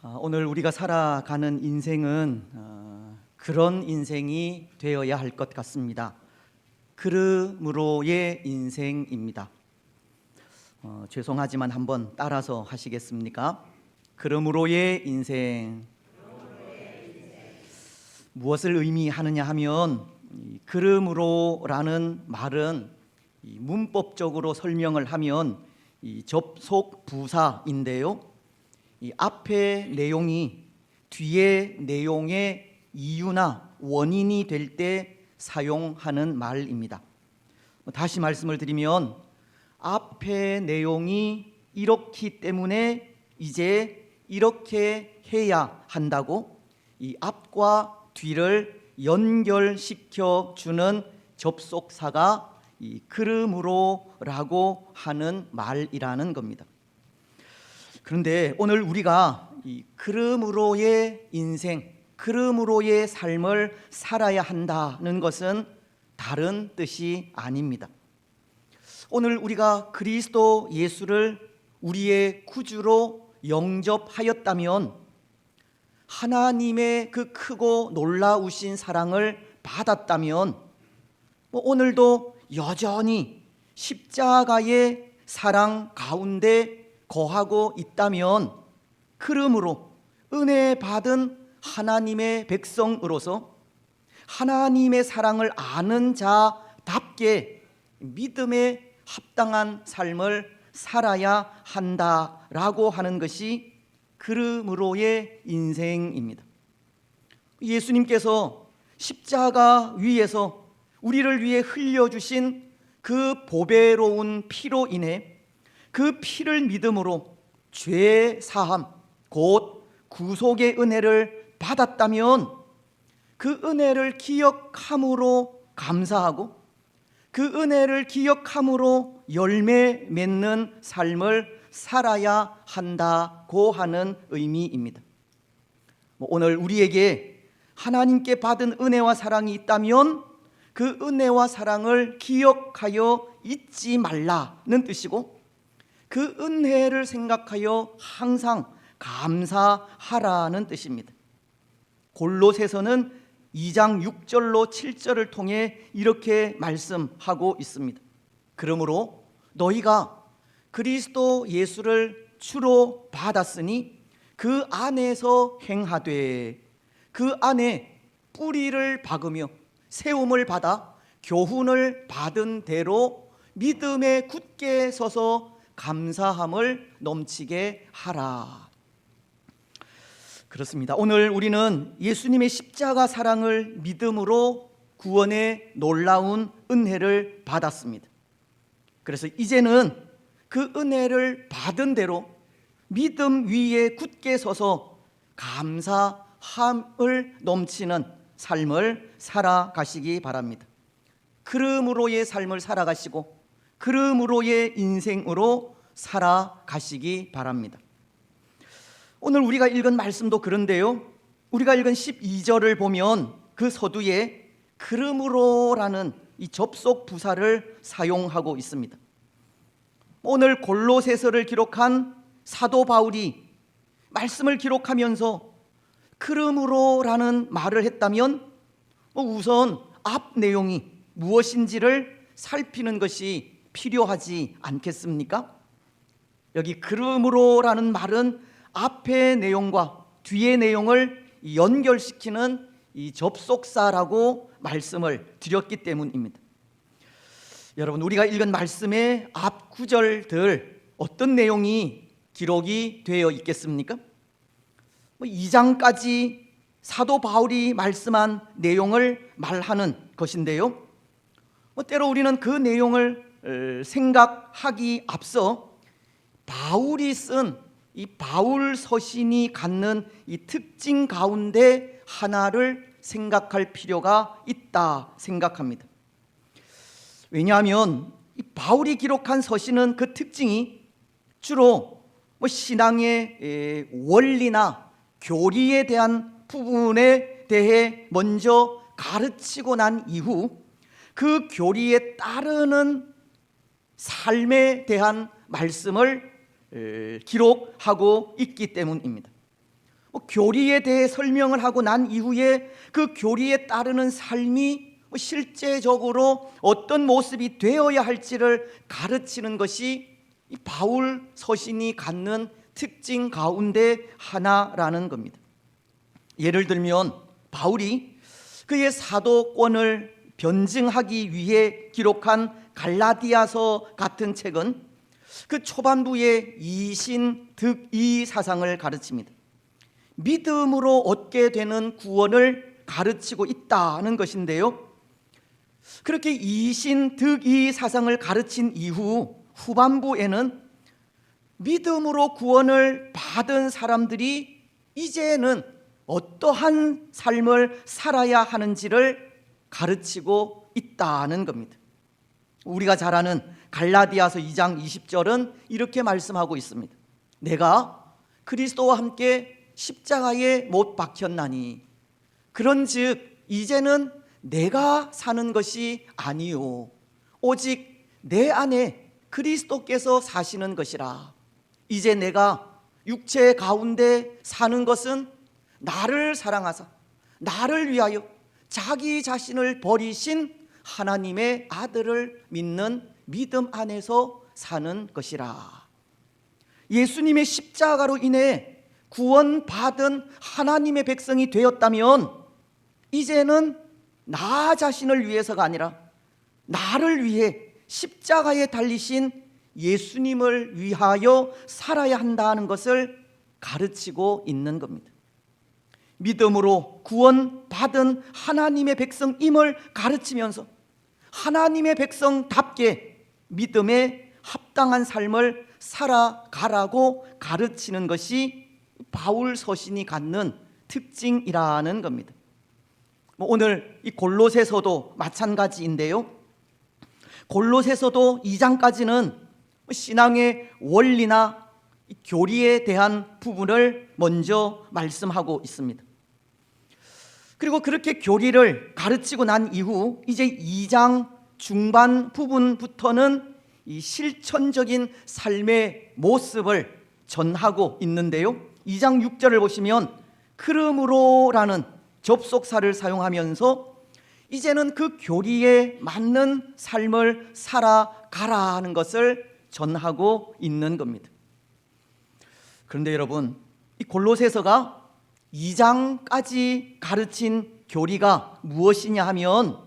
오늘 우리가 살아가는 인생은 그런 인생이 되어야 할 것 같습니다. 그러므로의 인생입니다. 죄송하지만 한번 따라서 하시겠습니까? 그러므로의 인생. 무엇을 의미하느냐 하면 그러므로라는 말은 문법적으로 설명을 하면 접속 부사인데요. 이 앞의 내용이 뒤의 내용의 이유나 원인이 될 때 사용하는 말입니다. 다시 말씀을 드리면 앞의 내용이 이렇기 때문에 이제 이렇게 해야 한다고 이 앞과 뒤를 연결시켜 주는 접속사가 이 그러므로라고 하는 말이라는 겁니다. 그런데 오늘 우리가 이 그러므로의 인생, 그러므로의 삶을 살아야 한다는 것은 다른 뜻이 아닙니다. 오늘 우리가 그리스도 예수를 우리의 구주로 영접하였다면 하나님의 그 크고 놀라우신 사랑을 받았다면 오늘도 여전히 십자가의 사랑 가운데 거하고 있다면 그러므로 은혜 받은 하나님의 백성으로서 하나님의 사랑을 아는 자답게 믿음에 합당한 삶을 살아야 한다라고 하는 것이 그러므로의 인생입니다. 예수님께서 십자가 위에서 우리를 위해 흘려주신 그 보배로운 피로 인해 그 피를 믿음으로 죄 사함 곧 구속의 은혜를 받았다면 그 은혜를 기억함으로 감사하고 그 은혜를 기억함으로 열매 맺는 삶을 살아야 한다고 하는 의미입니다. 오늘 우리에게 하나님께 받은 은혜와 사랑이 있다면 그 은혜와 사랑을 기억하여 잊지 말라는 뜻이고 그 은혜를 생각하여 항상 감사하라는 뜻입니다. 골로새서는 2장 6절로 7절을 통해 이렇게 말씀하고 있습니다. 그러므로 너희가 그리스도 예수를 주로 받았으니 그 안에서 행하되 그 안에 뿌리를 박으며 세움을 받아 교훈을 받은 대로 믿음에 굳게 서서 감사함을 넘치게 하라. 그렇습니다. 오늘 우리는 예수님의 십자가 사랑을 믿음으로 구원의 놀라운 은혜를 받았습니다. 그래서 이제는 그 은혜를 받은 대로 믿음 위에 굳게 서서 감사함을 넘치는 삶을 살아가시기 바랍니다. 그러므로의 삶을 살아가시고 그러므로의 인생으로 살아가시기 바랍니다. 오늘 우리가 읽은 말씀도 그런데요, 우리가 읽은 12절을 보면 그 서두에 그러므로라는 이 접속 부사를 사용하고 있습니다. 오늘 골로새서를 기록한 사도 바울이 말씀을 기록하면서 그러므로라는 말을 했다면 우선 앞 내용이 무엇인지를 살피는 것이 필요하지 않겠습니까? 여기 그러므로라는 말은 앞의 내용과 뒤의 내용을 연결시키는 이 접속사라고 말씀을 드렸기 때문입니다. 여러분, 우리가 읽은 말씀의 앞 구절들 어떤 내용이 기록이 되어 있겠습니까? 2장까지 사도 바울이 말씀한 내용을 말하는 것인데요, 때로 우리는 그 내용을 생각하기 앞서 바울이 쓴 이 바울 서신이 갖는 이 특징 가운데 하나를 생각할 필요가 있다 생각합니다. 왜냐하면 이 바울이 기록한 서신은 그 특징이 주로 신앙의 원리나 교리에 대한 부분에 대해 먼저 가르치고 난 이후 그 교리에 따르는 삶에 대한 말씀을 기록하고 있기 때문입니다. 교리에 대해 설명을 하고 난 이후에 그 교리에 따르는 삶이 실제적으로 어떤 모습이 되어야 할지를 가르치는 것이 이 바울 서신이 갖는 특징 가운데 하나라는 겁니다. 예를 들면 바울이 그의 사도권을 변증하기 위해 기록한 갈라디아서 같은 책은 그 초반부에 이신득이 사상을 가르칩니다. 믿음으로 얻게 되는 구원을 가르치고 있다는 것인데요, 그렇게 이신득이 사상을 가르친 이후 후반부에는 믿음으로 구원을 받은 사람들이 이제는 어떠한 삶을 살아야 하는지를 가르치고 있다는 겁니다. 우리가 잘 아는 갈라디아서 2장 20절은 이렇게 말씀하고 있습니다. 내가 그리스도와 함께 십자가에 못 박혔나니 그런즉 이제는 내가 사는 것이 아니요 오직 내 안에 그리스도께서 사시는 것이라. 이제 내가 육체 가운데 사는 것은 나를 사랑하사 나를 위하여 자기 자신을 버리신 하나님의 아들을 믿는 믿음 안에서 사는 것이라. 예수님의 십자가로 인해 구원받은 하나님의 백성이 되었다면 이제는 나 자신을 위해서가 아니라 나를 위해 십자가에 달리신 예수님을 위하여 살아야 한다는 것을 가르치고 있는 겁니다. 믿음으로 구원받은 하나님의 백성임을 가르치면서 하나님의 백성답게 믿음에 합당한 삶을 살아가라고 가르치는 것이 바울 서신이 갖는 특징이라는 겁니다. 오늘 이 골로새서도 마찬가지인데요, 골로새서도 2장까지는 신앙의 원리나 교리에 대한 부분을 먼저 말씀하고 있습니다. 그리고 그렇게 교리를 가르치고 난 이후 이제 2장 중반 부분부터는 이 실천적인 삶의 모습을 전하고 있는데요, 2장 6절을 보시면 그러므로라는 접속사를 사용하면서 이제는 그 교리에 맞는 삶을 살아가라는 것을 전하고 있는 겁니다. 그런데 여러분, 이 골로새서가 2장까지 가르친 교리가 무엇이냐 하면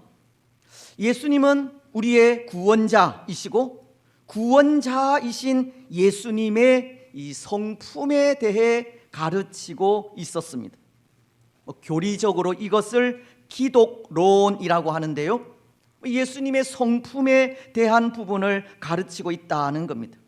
예수님은 우리의 구원자이시고 구원자이신 예수님의 이 성품에 대해 가르치고 있었습니다. 교리적으로 이것을 기독론이라고 하는데요, 예수님의 성품에 대한 부분을 가르치고 있다는 겁니다.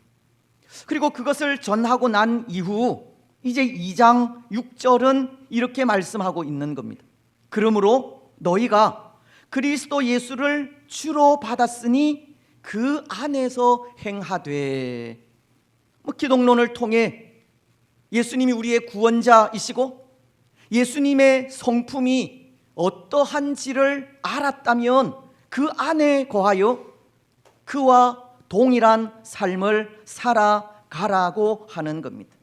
그리고 그것을 전하고 난 이후 이제 2장 6절은 이렇게 말씀하고 있는 겁니다. 그러므로 너희가 그리스도 예수를 주로 받았으니 그 안에서 행하되. 기독론을 통해 예수님이 우리의 구원자이시고 예수님의 성품이 어떠한지를 알았다면 그 안에 거하여 그와 동일한 삶을 살아가라고 하는 겁니다.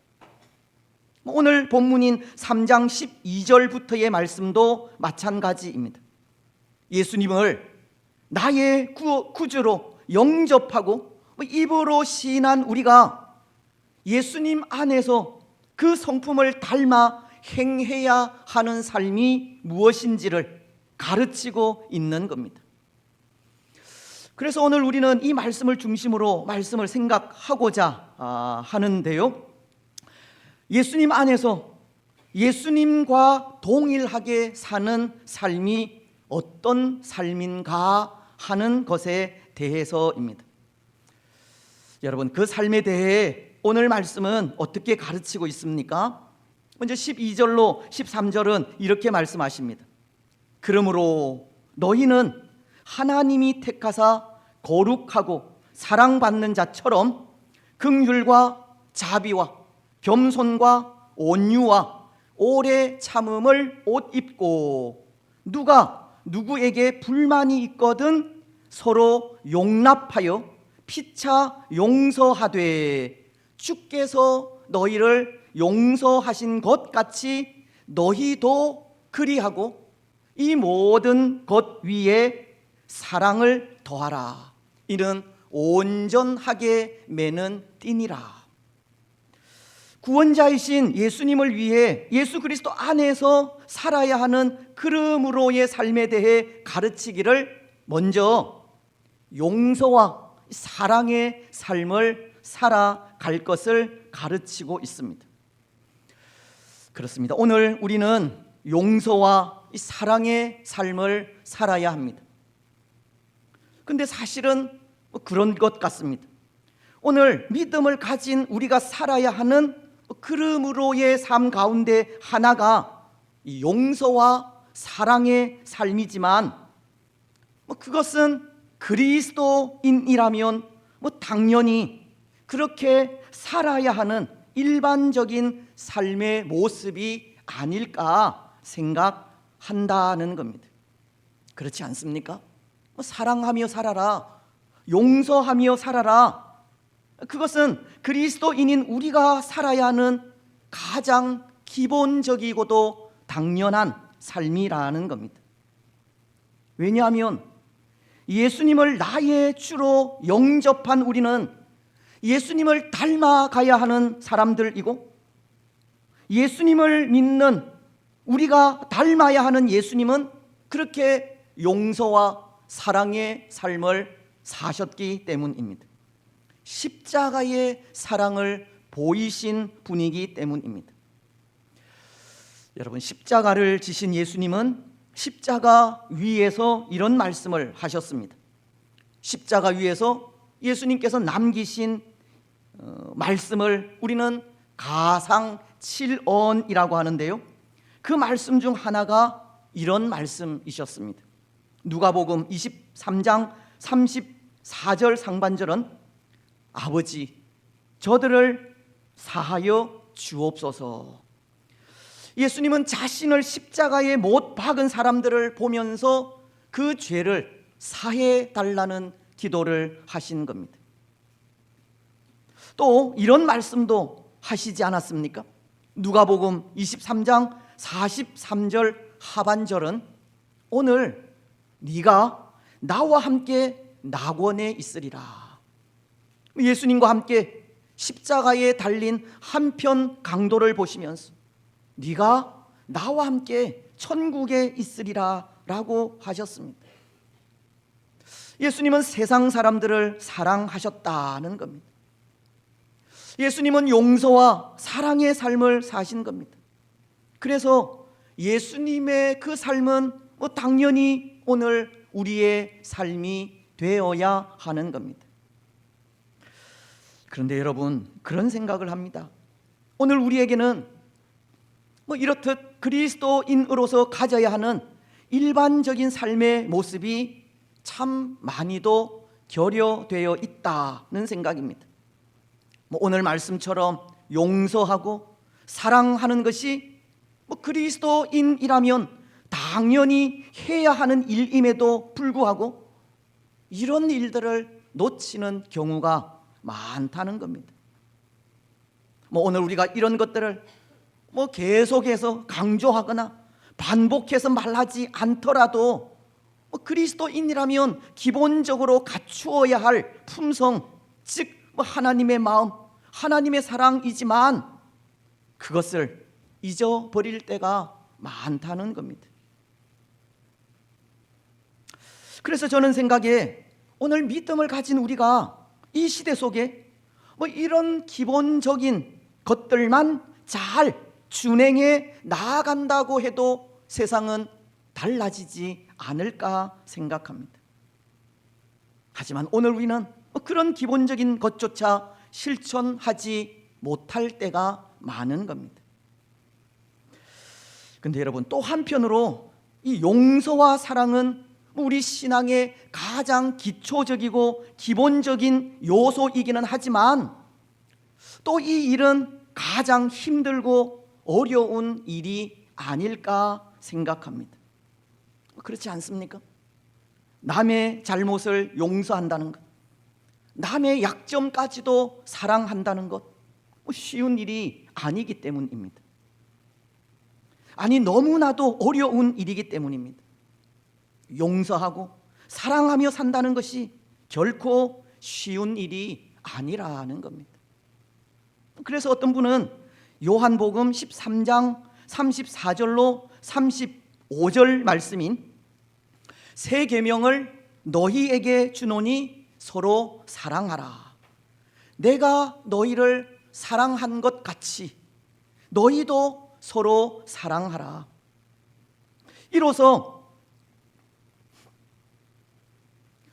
오늘 본문인 3장 12절부터의 말씀도 마찬가지입니다. 예수님을 나의 구주로 영접하고 입으로 시인한 우리가 예수님 안에서 그 성품을 닮아 행해야 하는 삶이 무엇인지를 가르치고 있는 겁니다. 그래서 오늘 우리는 이 말씀을 중심으로 말씀을 생각하고자 하는데요, 예수님 안에서 예수님과 동일하게 사는 삶이 어떤 삶인가 하는 것에 대해서입니다. 여러분, 그 삶에 대해 오늘 말씀은 어떻게 가르치고 있습니까? 먼저 12절로 13절은 이렇게 말씀하십니다. 그러므로 너희는 하나님이 택하사 거룩하고 사랑받는 자처럼 긍휼과 자비와 겸손과 온유와 오래 참음을 옷 입고 누가 누구에게 불만이 있거든 서로 용납하여 피차 용서하되 주께서 너희를 용서하신 것 같이 너희도 그리하고 이 모든 것 위에 사랑을 더하라. 이는 온전하게 매는 띠니라. 구원자이신 예수님을 위해 예수 그리스도 안에서 살아야 하는 그름으로의 삶에 대해 가르치기를 먼저 용서와 사랑의 삶을 살아갈 것을 가르치고 있습니다. 그렇습니다. 오늘 우리는 용서와 사랑의 삶을 살아야 합니다. 근데 사실은 그런 것 같습니다. 오늘 믿음을 가진 우리가 살아야 하는 그름으로의 삶 가운데 하나가 용서와 사랑의 삶이지만 그것은 그리스도인이라면 당연히 그렇게 살아야 하는 일반적인 삶의 모습이 아닐까 생각한다는 겁니다. 그렇지 않습니까? 사랑하며 살아라, 용서하며 살아라, 그것은 그리스도인인 우리가 살아야 하는 가장 기본적이고도 당연한 삶이라는 겁니다. 왜냐하면 예수님을 나의 주로 영접한 우리는 예수님을 닮아가야 하는 사람들이고, 예수님을 믿는 우리가 닮아야 하는 예수님은 그렇게 용서와 사랑의 삶을 사셨기 때문입니다. 십자가의 사랑을 보이신 분이기 때문입니다. 여러분, 십자가를 지신 예수님은 십자가 위에서 이런 말씀을 하셨습니다. 십자가 위에서 예수님께서 남기신 말씀을 우리는 가상 7언이라고 하는데요, 그 말씀 중 하나가 이런 말씀이셨습니다. 누가복음 23장 34절 상반절은 아버지, 저들을 사하여 주옵소서. 예수님은 자신을 십자가에 못 박은 사람들을 보면서 그 죄를 사해 달라는 기도를 하신 겁니다. 또 이런 말씀도 하시지 않았습니까? 누가복음 23장 43절 하반절은 오늘 네가 나와 함께 낙원에 있으리라. 예수님과 함께 십자가에 달린 한편 강도를 보시면서 네가 나와 함께 천국에 있으리라 라고 하셨습니다. 예수님은 세상 사람들을 사랑하셨다는 겁니다. 예수님은 용서와 사랑의 삶을 사신 겁니다. 그래서 예수님의 그 삶은 당연히 오늘 우리의 삶이 되어야 하는 겁니다. 그런데 여러분, 그런 생각을 합니다. 오늘 우리에게는 이렇듯 그리스도인으로서 가져야 하는 일반적인 삶의 모습이 참 많이도 결여되어 있다는 생각입니다. 오늘 말씀처럼 용서하고 사랑하는 것이 그리스도인이라면 당연히 해야 하는 일임에도 불구하고 이런 일들을 놓치는 경우가 많다는 겁니다. 오늘 우리가 이런 것들을 계속해서 강조하거나 반복해서 말하지 않더라도 그리스도인이라면 기본적으로 갖추어야 할 품성, 즉 하나님의 마음, 하나님의 사랑이지만 그것을 잊어버릴 때가 많다는 겁니다. 그래서 저는 생각에 오늘 믿음을 가진 우리가 이 시대 속에 이런 기본적인 것들만 잘 준행해 나아간다고 해도 세상은 달라지지 않을까 생각합니다. 하지만 오늘 우리는 그런 기본적인 것조차 실천하지 못할 때가 많은 겁니다. 근데 여러분, 또 한편으로 이 용서와 사랑은 우리 신앙의 가장 기초적이고 기본적인 요소이기는 하지만 또 이 일은 가장 힘들고 어려운 일이 아닐까 생각합니다. 그렇지 않습니까? 남의 잘못을 용서한다는 것, 남의 약점까지도 사랑한다는 것, 쉬운 일이 아니기 때문입니다. 아니, 너무나도 어려운 일이기 때문입니다. 용서하고 사랑하며 산다는 것이 결코 쉬운 일이 아니라는 겁니다. 그래서 어떤 분은 요한복음 13장 34절로 35절 말씀인 새 계명을 너희에게 주노니 서로 사랑하라. 내가 너희를 사랑한 것 같이 너희도 서로 사랑하라. 이로써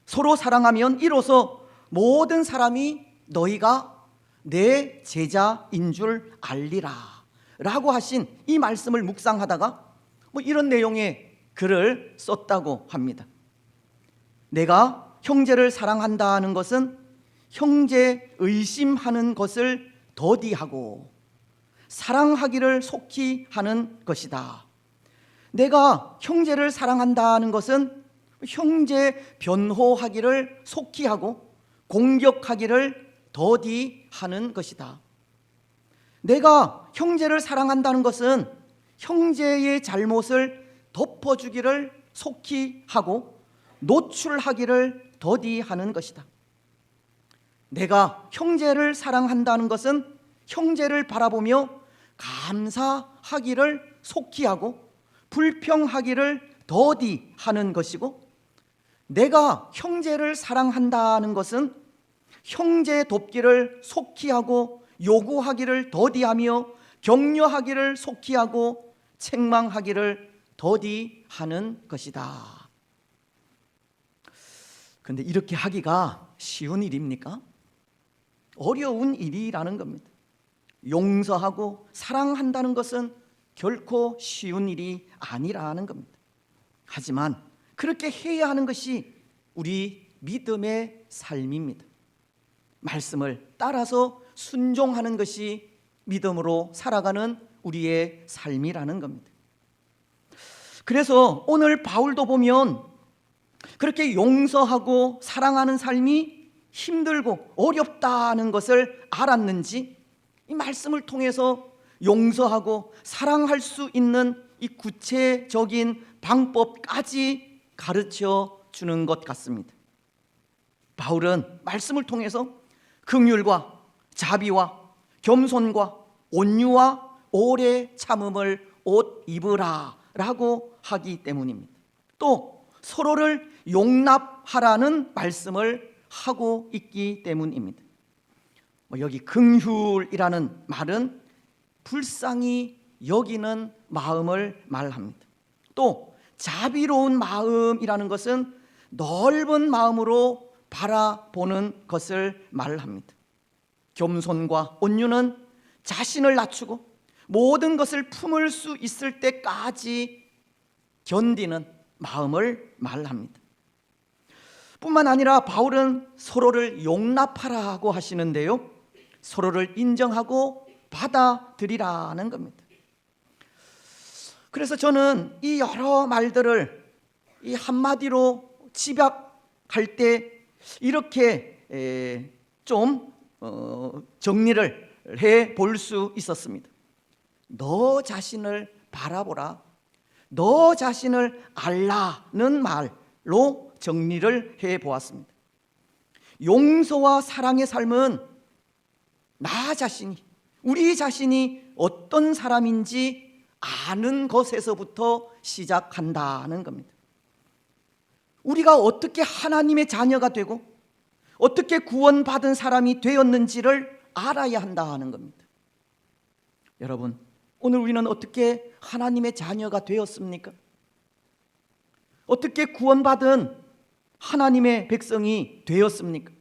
서로 사랑하면 이로써 모든 사람이 너희가 내 제자인 줄 알리라 라고 하신 이 말씀을 묵상하다가 이런 내용의 글을 썼다고 합니다. 내가 형제를 사랑한다는 것은 형제 의심하는 것을 더디하고 사랑하기를 속히 하는 것이다. 내가 형제를 사랑한다는 것은 형제 변호하기를 속히 하고 공격하기를 더디하는 것이다. 내가 형제를 사랑한다는 것은 형제의 잘못을 덮어주기를 속히 하고 노출하기를 더디하는 것이다. 내가 형제를 사랑한다는 것은 형제를 바라보며 감사하기를 속히 하고 불평하기를 더디하는 것이고, 내가 형제를 사랑한다는 것은 형제 돕기를 속히 하고 요구하기를 더디하며 격려하기를 속히 하고 책망하기를 더디하는 것이다. 그런데 이렇게 하기가 쉬운 일입니까? 어려운 일이라는 겁니다. 용서하고 사랑한다는 것은 결코 쉬운 일이 아니라는 겁니다. 하지만 그렇게 해야 하는 것이 우리 믿음의 삶입니다. 말씀을 따라서 순종하는 것이 믿음으로 살아가는 우리의 삶이라는 겁니다. 그래서 오늘 바울도 보면 그렇게 용서하고 사랑하는 삶이 힘들고 어렵다는 것을 알았는지 이 말씀을 통해서 용서하고 사랑할 수 있는 이 구체적인 방법까지 가르쳐 주는 것 같습니다. 바울은 말씀을 통해서 긍휼과 자비와 겸손과 온유와 오래 참음을 옷 입으라 라고 하기 때문입니다. 또 서로를 용납하라는 말씀을 하고 있기 때문입니다. 여기 긍휼이라는 말은 불쌍히 여기는 마음을 말합니다. 또 자비로운 마음이라는 것은 넓은 마음으로 바라보는 것을 말합니다. 겸손과 온유는 자신을 낮추고 모든 것을 품을 수 있을 때까지 견디는 마음을 말합니다. 뿐만 아니라 바울은 서로를 용납하라고 하시는데요, 서로를 인정하고 받아들이라는 겁니다. 그래서 저는 이 여러 말들을 이 한마디로 집약할 때 이렇게 좀 정리를 해 볼 수 있었습니다. 너 자신을 바라보라, 너 자신을 알라는 말로 정리를 해 보았습니다. 용서와 사랑의 삶은 나 자신이, 우리 자신이 어떤 사람인지 아는 것에서부터 시작한다는 겁니다. 우리가 어떻게 하나님의 자녀가 되고 어떻게 구원받은 사람이 되었는지를 알아야 한다는 겁니다. 여러분, 오늘 우리는 어떻게 하나님의 자녀가 되었습니까? 어떻게 구원받은 하나님의 백성이 되었습니까?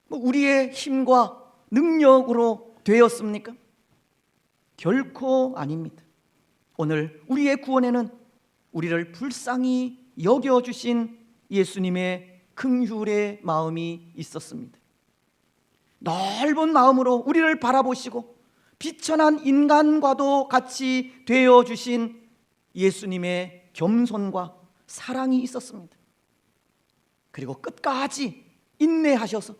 우리의 힘과 능력으로 되었습니까? 결코 아닙니다. 오늘 우리의 구원에는 우리를 불쌍히 여겨주신 예수님의 긍휼의 마음이 있었습니다. 넓은 마음으로 우리를 바라보시고 비천한 인간과도 같이 되어주신 예수님의 겸손과 사랑이 있었습니다. 그리고 끝까지 인내하셔서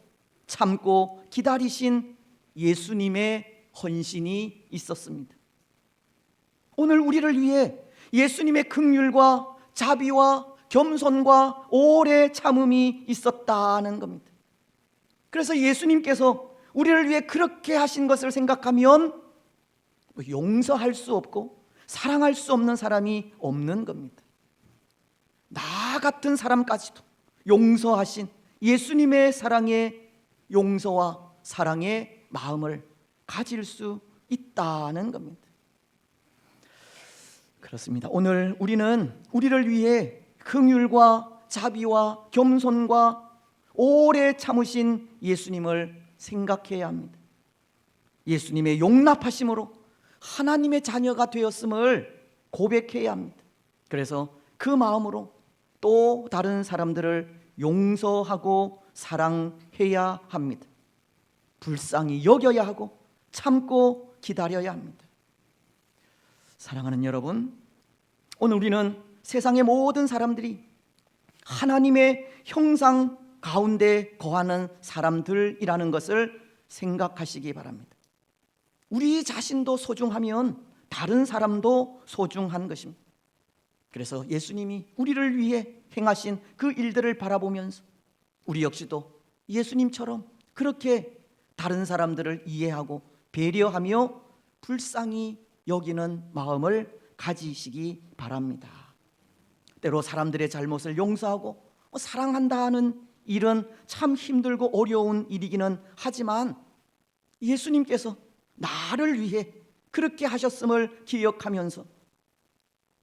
참고 기다리신 예수님의 헌신이 있었습니다. 오늘 우리를 위해 예수님의 긍휼과 자비와 겸손과 오래 참음이 있었다는 겁니다. 그래서 예수님께서 우리를 위해 그렇게 하신 것을 생각하면 용서할 수 없고 사랑할 수 없는 사람이 없는 겁니다. 나 같은 사람까지도 용서하신 예수님의 사랑의 용서와 사랑의 마음을 가질 수 있다는 겁니다. 그렇습니다. 오늘 우리는 우리를 위해 긍휼과 자비와 겸손과 오래 참으신 예수님을 생각해야 합니다. 예수님의 용납하심으로 하나님의 자녀가 되었음을 고백해야 합니다. 그래서 그 마음으로 또 다른 사람들을 용서하고 사랑해야 합니다. 불쌍히 여겨야 하고 참고 기다려야 합니다. 사랑하는 여러분, 오늘 우리는 세상의 모든 사람들이 하나님의 형상 가운데 거하는 사람들이라는 것을 생각하시기 바랍니다. 우리 자신도 소중하면 다른 사람도 소중한 것입니다. 그래서 예수님이 우리를 위해 행하신 그 일들을 바라보면서 우리 역시도 예수님처럼 그렇게 다른 사람들을 이해하고 배려하며 불쌍히 여기는 마음을 가지시기 바랍니다. 때로 사람들의 잘못을 용서하고 사랑한다는 일은 참 힘들고 어려운 일이기는 하지만 예수님께서 나를 위해 그렇게 하셨음을 기억하면서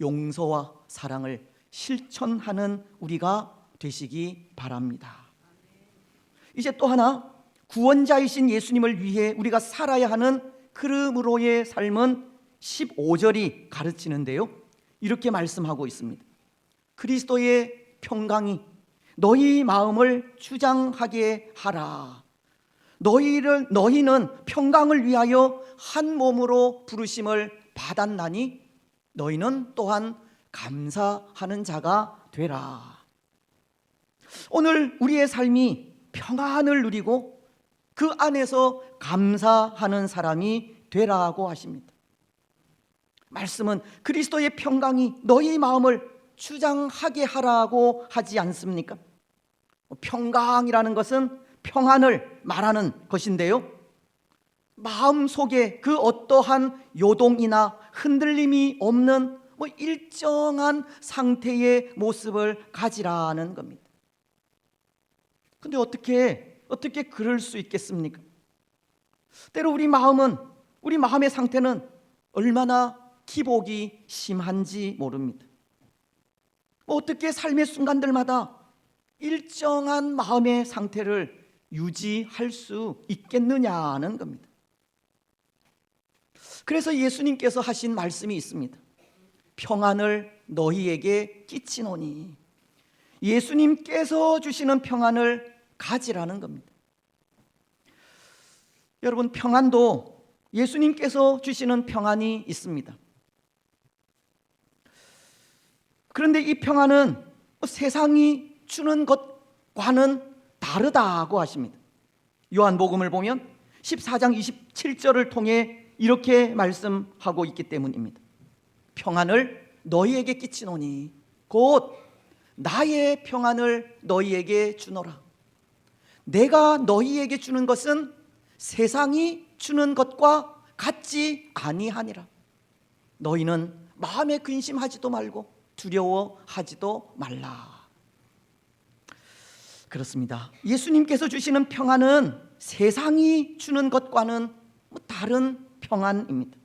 용서와 사랑을 실천하는 우리가 되시기 바랍니다. 이제 또 하나, 구원자이신 예수님을 위해 우리가 살아야 하는 그러므로의 삶은 15절이 가르치는데요, 이렇게 말씀하고 있습니다. 그리스도의 평강이 너희 마음을 주장하게 하라. 너희는 평강을 위하여 한 몸으로 부르심을 받았나니 너희는 또한 감사하는 자가 되라. 오늘 우리의 삶이 평안을 누리고 그 안에서 감사하는 사람이 되라고 하십니다. 말씀은 그리스도의 평강이 너희 마음을 주장하게 하라고 하지 않습니까? 평강이라는 것은 평안을 말하는 것인데요, 마음속에 그 어떠한 요동이나 흔들림이 없는 일정한 상태의 모습을 가지라는 겁니다. 근데 어떻게 그럴 수 있겠습니까? 때로 우리 마음의 상태는 얼마나 기복이 심한지 모릅니다. 어떻게 삶의 순간들마다 일정한 마음의 상태를 유지할 수 있겠느냐는 겁니다. 그래서 예수님께서 하신 말씀이 있습니다. 평안을 너희에게 끼치노니, 예수님께서 주시는 평안을 가지라는 겁니다. 여러분, 평안도 예수님께서 주시는 평안이 있습니다. 그런데 이 평안은 세상이 주는 것과는 다르다고 하십니다. 요한복음을 보면 14장 27절을 통해 이렇게 말씀하고 있기 때문입니다. 평안을 너희에게 끼치노니 곧 나의 평안을 너희에게 주노라. 내가 너희에게 주는 것은 세상이 주는 것과 같지 아니하니라. 너희는 마음에 근심하지도 말고 두려워하지도 말라. 그렇습니다. 예수님께서 주시는 평안은 세상이 주는 것과는 다른 평안입니다.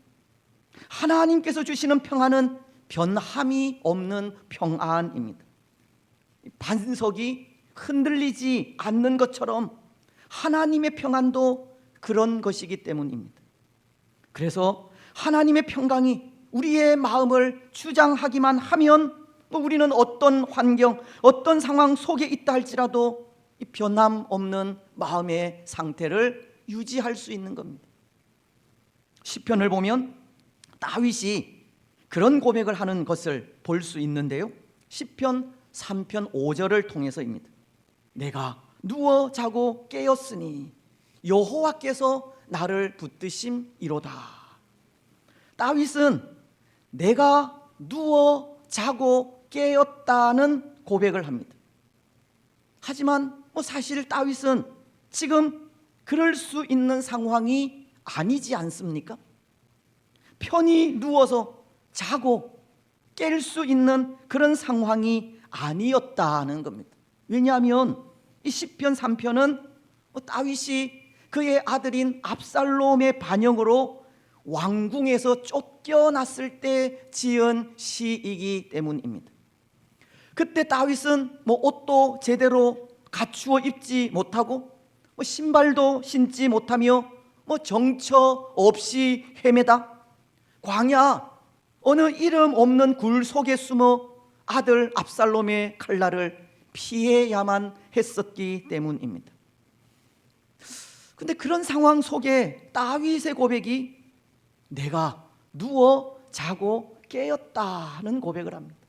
하나님께서 주시는 평안은 변함이 없는 평안입니다. 반석이 흔들리지 않는 것처럼 하나님의 평안도 그런 것이기 때문입니다. 그래서 하나님의 평강이 우리의 마음을 주장하기만 하면 우리는 어떤 환경, 어떤 상황 속에 있다 할지라도 변함없는 마음의 상태를 유지할 수 있는 겁니다. 시편을 보면 다윗이 그런 고백을 하는 것을 볼 수 있는데요, 시편 3편 5절을 통해서입니다. 내가 누워 자고 깨었으니 여호와께서 나를 붙드심이로다. 다윗은 내가 누워 자고 깨었다는 고백을 합니다. 하지만 사실 다윗은 지금 그럴 수 있는 상황이 아니지 않습니까? 편히 누워서 자고 깰 수 있는 그런 상황이 아니었다는 겁니다. 왜냐하면 이 시편 3편은 다윗이 그의 아들인 압살롬의 반역으로 왕궁에서 쫓겨났을 때 지은 시이기 때문입니다. 그때 다윗은 옷도 제대로 갖추어 입지 못하고 신발도 신지 못하며 정처 없이 헤매다 광야 어느 이름 없는 굴 속에 숨어 아들 압살롬의 칼날을 피해야만 했었기 때문입니다. 근데 그런 상황 속에 다윗의 고백이 내가 누워 자고 깨었다는 고백을 합니다.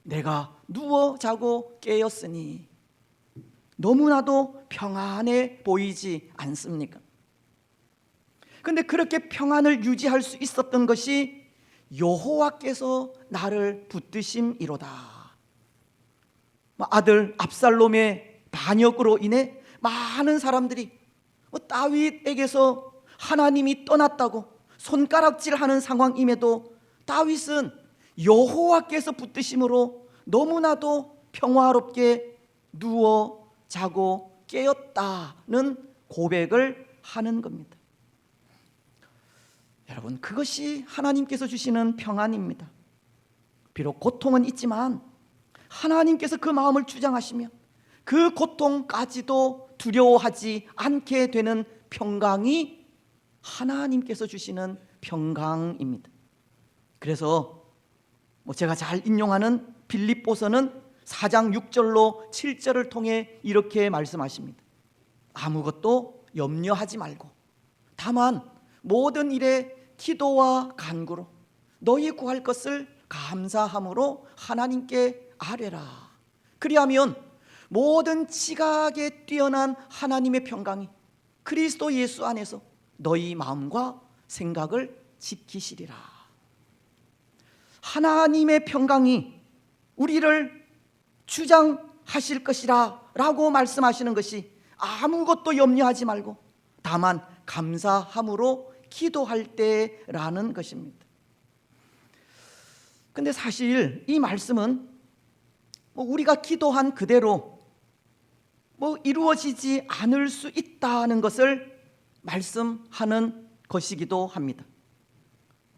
내가 누워 자고 깨었으니 너무나도 평안해 보이지 않습니까? 근데 그렇게 평안을 유지할 수 있었던 것이 여호와께서 나를 붙드심이로다. 아들 압살롬의 반역으로 인해 많은 사람들이 다윗에게서 하나님이 떠났다고 손가락질하는 상황임에도 다윗은 여호와께서 붙드심으로 너무나도 평화롭게 누워 자고 깨었다는 고백을 하는 겁니다. 여러분, 그것이 하나님께서 주시는 평안입니다. 비록 고통은 있지만 하나님께서 그 마음을 주장하시면 그 고통까지도 두려워하지 않게 되는 평강이 하나님께서 주시는 평강입니다. 그래서 제가 잘 인용하는 빌립보서는 4장 6절로 7절을 통해 이렇게 말씀하십니다. 아무것도 염려하지 말고 다만 모든 일에 기도와 간구로 너희 구할 것을 감사함으로 하나님께 아뢰라. 그리하면 모든 지각에 뛰어난 하나님의 평강이 그리스도 예수 안에서 너희 마음과 생각을 지키시리라. 하나님의 평강이 우리를 주장하실 것이라 라고 말씀하시는 것이 아무것도 염려하지 말고 다만 감사함으로 기도할 때라는 것입니다. 근데 사실 이 말씀은 우리가 기도한 그대로 이루어지지 않을 수 있다는 것을 말씀하는 것이기도 합니다.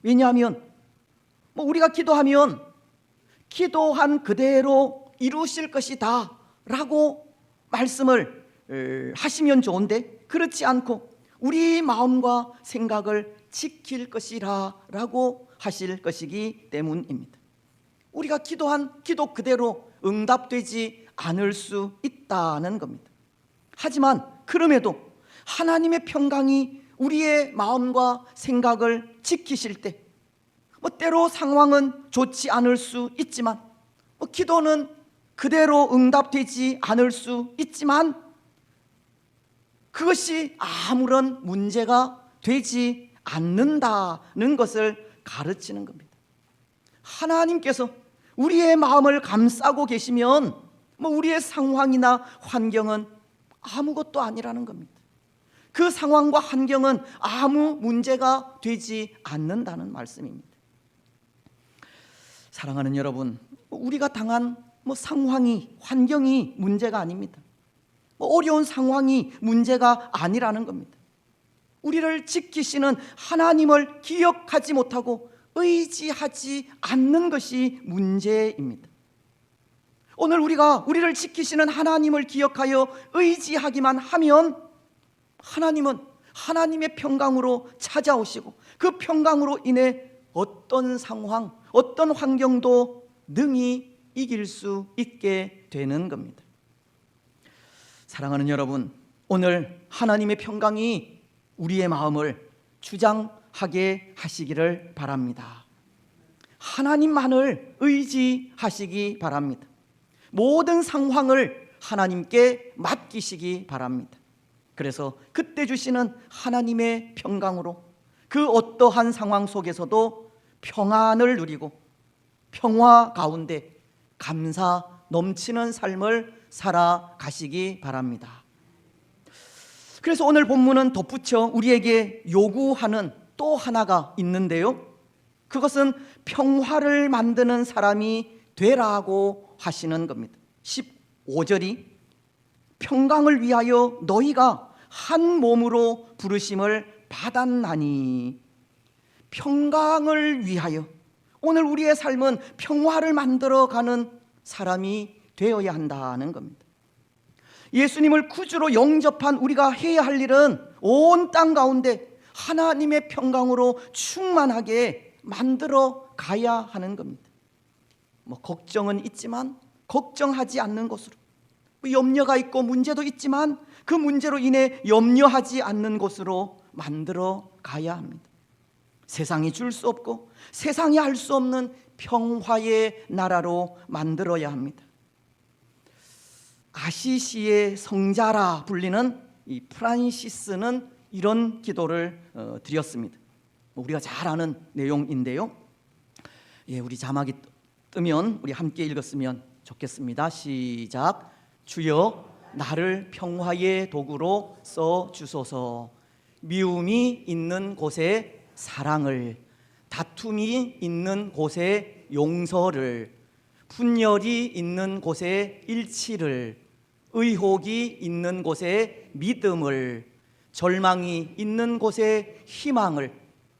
왜냐하면 우리가 기도하면 기도한 그대로 이루실 것이다 라고 말씀을 하시면 좋은데 그렇지 않고 우리 마음과 생각을 지킬 것이라 라고 하실 것이기 때문입니다. 우리가 기도한 기도 그대로 응답되지 않을 수 있다는 겁니다. 하지만 그럼에도 하나님의 평강이 우리의 마음과 생각을 지키실 때 때로 상황은 좋지 않을 수 있지만 기도는 그대로 응답되지 않을 수 있지만 그것이 아무런 문제가 되지 않는다는 것을 가르치는 겁니다. 하나님께서 우리의 마음을 감싸고 계시면 우리의 상황이나 환경은 아무것도 아니라는 겁니다. 그 상황과 환경은 아무 문제가 되지 않는다는 말씀입니다. 사랑하는 여러분, 우리가 당한 상황이 환경이 문제가 아닙니다. 어려운 상황이 문제가 아니라는 겁니다. 우리를 지키시는 하나님을 기억하지 못하고 의지하지 않는 것이 문제입니다. 오늘 우리가 우리를 지키시는 하나님을 기억하여 의지하기만 하면 하나님은 하나님의 평강으로 찾아오시고 그 평강으로 인해 어떤 상황, 어떤 환경도 능히 이길 수 있게 되는 겁니다. 사랑하는 여러분, 오늘 하나님의 평강이 우리의 마음을 주장하게 하시기를 바랍니다. 하나님만을 의지하시기 바랍니다. 모든 상황을 하나님께 맡기시기 바랍니다. 그래서 그때 주시는 하나님의 평강으로 그 어떠한 상황 속에서도 평안을 누리고 평화 가운데 감사 넘치는 삶을 살아가시기 바랍니다. 그래서 오늘 본문은 덧붙여 우리에게 요구하는 또 하나가 있는데요, 그것은 평화를 만드는 사람이 되라고 하시는 겁니다. 15절이 평강을 위하여 너희가 한 몸으로 부르심을 받았나니, 평강을 위하여 오늘 우리의 삶은 평화를 만들어가는 사람이 되어야 한다는 겁니다. 예수님을 구주로 영접한 우리가 해야 할 일은 온 땅 가운데 하나님의 평강으로 충만하게 만들어 가야 하는 겁니다. 걱정은 있지만 걱정하지 않는 곳으로, 염려가 있고 문제도 있지만 그 문제로 인해 염려하지 않는 곳으로 만들어 가야 합니다. 세상이 줄 수 없고 세상이 할 수 없는 평화의 나라로 만들어야 합니다. 아시시의 성자라 불리는 이 프란시스는 이런 기도를 드렸습니다. 우리가 잘 아는 내용인데요, 우리 자막이 뜨면 우리 함께 읽었으면 좋겠습니다. 시작. 주여 나를 평화의 도구로 써 주소서. 미움이 있는 곳에 사랑을, 다툼이 있는 곳에 용서를, 분열이 있는 곳에 일치를, 의혹이 있는 곳에 믿음을, 절망이 있는 곳에 희망을,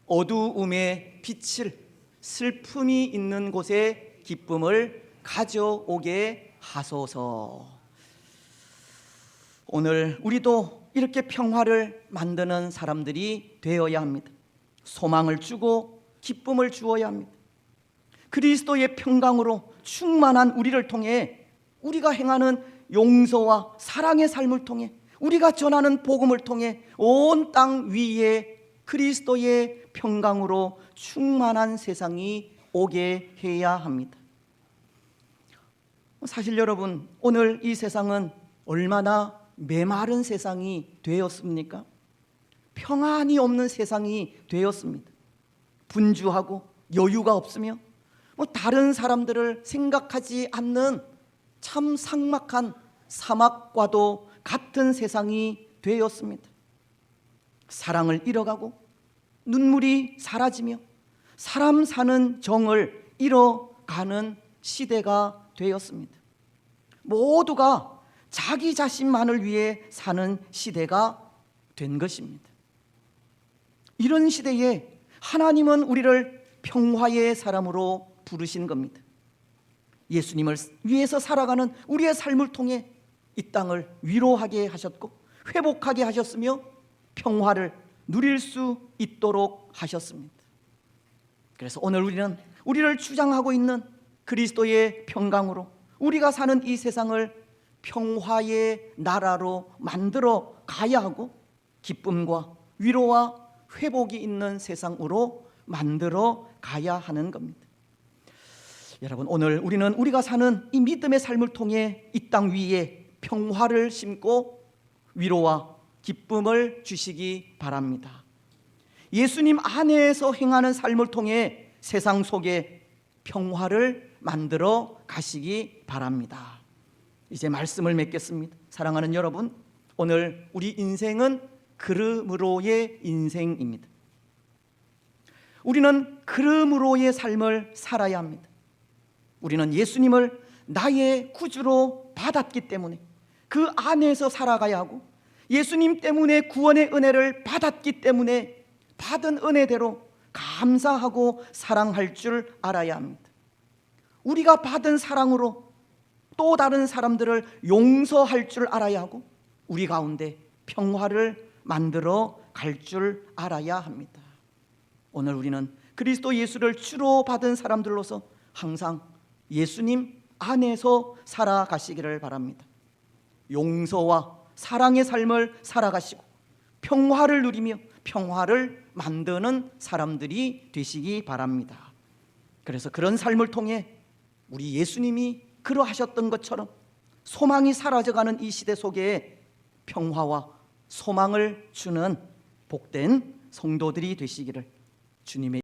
어두움에 빛을, 슬픔이 있는 곳에 기쁨을 가져오게 하소서. 오늘 우리도 이렇게 평화를 만드는 사람들이 되어야 합니다. 소망을 주고 기쁨을 주어야 합니다. 그리스도의 평강으로 충만한 우리를 통해 우리가 행하는 용서와 사랑의 삶을 통해 우리가 전하는 복음을 통해 온 땅 위에 그리스도의 평강으로 충만한 세상이 오게 해야 합니다. 사실 여러분, 오늘 이 세상은 얼마나 메마른 세상이 되었습니까? 평안이 없는 세상이 되었습니다. 분주하고 여유가 없으며 다른 사람들을 생각하지 않는 참 삭막한 사막과도 같은 세상이 되었습니다. 사랑을 잃어가고 눈물이 사라지며 사람 사는 정을 잃어가는 시대가 되었습니다. 모두가 자기 자신만을 위해 사는 시대가 된 것입니다. 이런 시대에 하나님은 우리를 평화의 사람으로 부르신 겁니다. 예수님을 위해서 살아가는 우리의 삶을 통해 이 땅을 위로하게 하셨고 회복하게 하셨으며 평화를 누릴 수 있도록 하셨습니다. 그래서 오늘 우리는 우리를 주장하고 있는 그리스도의 평강으로 우리가 사는 이 세상을 평화의 나라로 만들어 가야 하고 기쁨과 위로와 회복이 있는 세상으로 만들어 가야 하는 겁니다. 여러분, 오늘 우리는 우리가 사는 이 믿음의 삶을 통해 이 땅 위에 평화를 심고 위로와 기쁨을 주시기 바랍니다. 예수님 안에서 행하는 삶을 통해 세상 속에 평화를 만들어 가시기 바랍니다. 이제 말씀을 맺겠습니다. 사랑하는 여러분, 오늘 우리 인생은 그름으로의 인생입니다. 우리는 그름으로의 삶을 살아야 합니다. 우리는 예수님을 나의 구주로 받았기 때문에 그 안에서 살아가야 하고, 예수님 때문에 구원의 은혜를 받았기 때문에 받은 은혜대로 감사하고 사랑할 줄 알아야 합니다. 우리가 받은 사랑으로 또 다른 사람들을 용서할 줄 알아야 하고, 우리 가운데 평화를 만들어 갈 줄 알아야 합니다. 오늘 우리는 그리스도 예수를 주로 받은 사람들로서 항상 예수님 안에서 살아가시기를 바랍니다. 용서와 사랑의 삶을 살아가시고 평화를 누리며 평화를 만드는 사람들이 되시기 바랍니다. 그래서 그런 삶을 통해 우리 예수님이 그러하셨던 것처럼 소망이 사라져가는 이 시대 속에 평화와 소망을 주는 복된 성도들이 되시기를 주님의